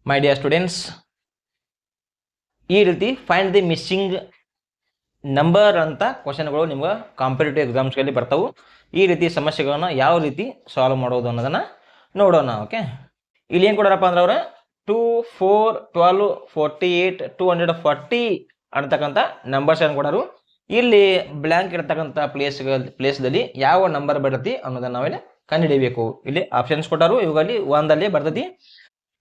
My dear students, ಈ ರೀತಿ find the missing number ಅಂತ ಕ್ವಶನ್ಗಳು ನಿಮ್ಗೆ ಕಾಂಪಿಟೇಟಿವ್ ಎಕ್ಸಾಮ್ಸ್ಗಳಲ್ಲಿ ಬರ್ತಾವೆ. ಈ ರೀತಿ ಸಮಸ್ಯೆಗಳನ್ನ ಯಾವ ರೀತಿ ಸಾಲ್ವ್ ಮಾಡೋದು ಅನ್ನೋದನ್ನು ನೋಡೋಣ. ಓಕೆ, ಇಲ್ಲಿ ಏನು ಕೊಡಾರಪ್ಪ ಅಂದ್ರೆ ಅವರು 2, 4, 12, 48, 240 ಅಂತಕ್ಕಂಥ ನಂಬರ್ಸ್ ಏನು ಕೊಡೋರು. ಇಲ್ಲಿ ಬ್ಲ್ಯಾಂಕ್ ಇರತಕ್ಕಂಥ ಪ್ಲೇಸ್ದಲ್ಲಿ ಯಾವ ನಂಬರ್ ಬರ್ತೈತಿ ಅನ್ನೋದನ್ನು ನಾವೇನು ಕಂಡುಹಿಡಿಯಬೇಕು. ಇಲ್ಲಿ ಆಪ್ಷನ್ಸ್ ಕೊಟ್ಟರು, ಇವುಗಳಲ್ಲಿ ಒಂದಲ್ಲಿ ಬರ್ತೈತಿ.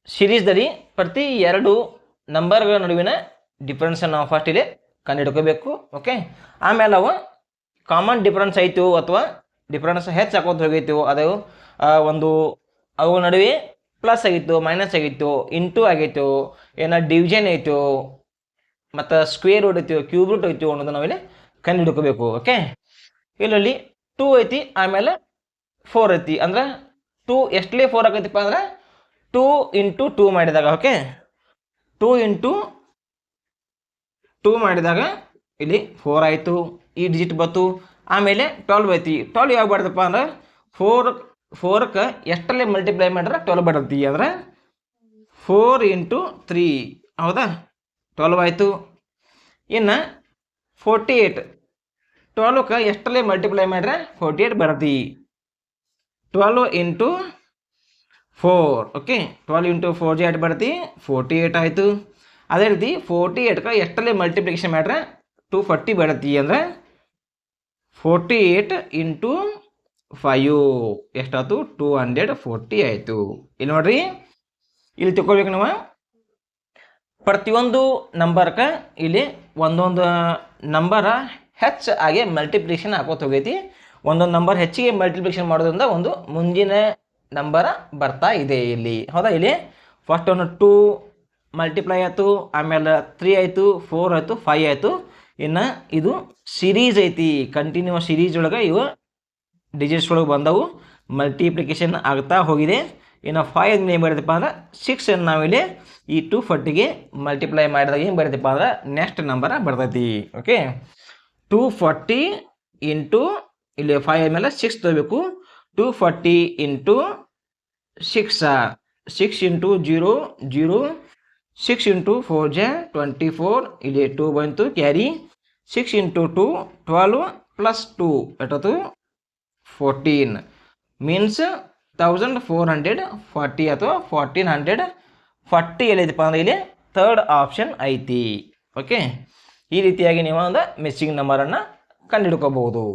ಸೀರೀಸ್ದಲ್ಲಿ ಪ್ರತಿ ಎರಡು ನಂಬರ್ಗಳ ನಡುವಿನ ಡಿಫ್ರೆನ್ಸನ್ನು ನಾವು ಫಸ್ಟ್ ಇಲ್ಲಿ ಕಂಡುಹಿಡ್ಕೋಬೇಕು. ಓಕೆ, ಆಮೇಲೆ ಅವು ಕಾಮನ್ ಡಿಫ್ರೆನ್ಸ್ ಆಯಿತು ಅಥವಾ ಡಿಫ್ರೆನ್ಸ್ ಹೆಚ್ಚು ಹಾಕೋದು ಹೋಗೈತು, ಅದು ಒಂದು ಅವುಗಳ ನಡುವೆ ಪ್ಲಸ್ ಆಗಿತ್ತು, ಮೈನಸ್ ಆಗಿತ್ತು, ಇಂಟು ಆಗಿತ್ತು, ಏನೋ ಡಿವಿಷನ್ ಆಯಿತು, ಮತ್ತು ಸ್ಕ್ವೇರ್ ರೂಟ್ ಐತಿ, ಕ್ಯೂಬ್ ರೂಟ್ ಐತಿ ಅನ್ನೋದು ನಾವಿಲ್ಲಿ ಕಂಡುಹಿಡ್ಕೋಬೇಕು. ಓಕೆ, ಇದರಲ್ಲಿ 2 ಐತಿ, ಆಮೇಲೆ 4 ಐತಿ. ಅಂದ್ರೆ 2 ಎಷ್ಟಲೇ 4 ಆಗೈತಿಪ್ಪ ಅಂದ್ರೆ 2 × 2 ಮಾಡಿದಾಗ, ಓಕೆ 2 × 2 ಮಾಡಿದಾಗ ಇಲ್ಲಿ 4 ಆಯಿತು, ಈ ಡಿಜಿಟ್ ಬಂತು. ಆಮೇಲೆ 12 ಐತಿ. 12 ಯಾವಾಗ ಬರ್ತಪ್ಪ ಅಂದ್ರೆ 4ಕ್ಕೆ ಎಷ್ಟಲ್ಲೇ ಮಲ್ಟಿಪ್ಲೈ ಮಾಡಿದ್ರೆ 12 ಬರ್ತೈತಿ. ಅಂದ್ರೆ 4 × 3, ಹೌದಾ, 12 ಆಯಿತು. ಇನ್ನು 48, 12ಕ್ಕೆ ಎಷ್ಟಲ್ಲೇ ಮಲ್ಟಿಪ್ಲೈ ಮಾಡಿದ್ರೆ 48 ಬರ್ತೈತಿ. 12 × 4, ಓಕೆ 12 × 4 8 ಬರ್ತೈತಿ, 48 ಆಯಿತು. ಅದೇ ರೀತಿ 48ಕ್ಕೆ ಎಷ್ಟಲ್ಲೇ ಮಲ್ಟಿಪ್ಲಿಕೇಶನ್ ಮಾಡ್ರೆ 240 ಬರ್ತೈತಿ. ಅಂದರೆ 48 × 5 ಎಷ್ಟಾಯ್ತು, 240 ಆಯಿತು. ಇಲ್ಲಿ ನೋಡ್ರಿ, ಇಲ್ಲಿ ತಿಳ್ಕೊಳ್ಬೇಕು ನಾವು, ಪ್ರತಿಯೊಂದು ನಂಬರ್ಗೆ ಇಲ್ಲಿ ಒಂದೊಂದು ನಂಬರ ಹೆಚ್ಚು ಆಗಿ ಮಲ್ಟಿಪ್ಲಿಕೇಶನ್ ಹಾಕೋತ ಹೋಗೈತಿ. ಒಂದೊಂದು ನಂಬರ್ ಹೆಚ್ಚಿಗೆ ಮಲ್ಟಿಪ್ಲಿಕೇಶನ್ ಮಾಡೋದ್ರಿಂದ ಒಂದು ಮುಂದಿನ ನಂಬರ್ ಬರ್ತಾ ಇದೆ ಇಲ್ಲಿ, ಹೌದಾ. ಇಲ್ಲಿ ಫಸ್ಟ್ ಒಂದು 2 ಮಲ್ಟಿಪ್ಲೈ ಆಯಿತು, ಆಮೇಲೆ 3 ಆಯಿತು, 4 ಆಯಿತು, 5 ಆಯಿತು. ಇನ್ನು ಇದು ಸಿರೀಸ್ ಐತಿ, ಕಂಟಿನ್ಯೂಸ್ ಸಿರೀಸ್ ಒಳಗೆ ಇವು ಡಿಜಿಟ್ಸ್ ಒಳಗೆ ಬಂದವು, ಮಲ್ಟಿಪ್ಲಿಕೇಶನ್ ಆಗ್ತಾ ಹೋಗಿದೆ. ಇನ್ನು 5 ಏನು ಬರ್ತೈತಪ್ಪ ಅಂದ್ರೆ 6 ನಾವಿಲ್ಲಿ ಈ 240ಗೆ ಮಲ್ಟಿಪ್ಲೈ ಮಾಡಿದಾಗ ಏನು ಬರ್ತೈತಪ್ಪ ಅಂದ್ರೆ ನೆಕ್ಸ್ಟ್ ನಂಬರ್ ಬರ್ತೈತಿ. ಓಕೆ, 240 × ಇಲ್ಲಿ 5 ಆದಮೇಲೆ 6 ತಗೋಬೇಕು. 240 × 6, 6 × 0 0, 6 × 4 24, ಇಲ್ಲಿ 2 ಬಂತು ಕ್ಯಾರಿ. 6 × 2 12 + 2 ಎಷ್ಟೊತ್ತು 14, ಮೀನ್ಸ್ 1440 ಅಥವಾ 1440 ಎಲ್ಲೈತಪ್ಪ ಅಂದ್ರೆ ಇಲ್ಲಿ ಥರ್ಡ್ ಆಪ್ಷನ್ ಐತಿ. ಓಕೆ, ಈ ರೀತಿಯಾಗಿ ನೀವು ಒಂದು ಮಿಸ್ಸಿಂಗ್ ನಂಬರನ್ನು ಕಂಡುಹಿಡ್ಕೋಬಹುದು.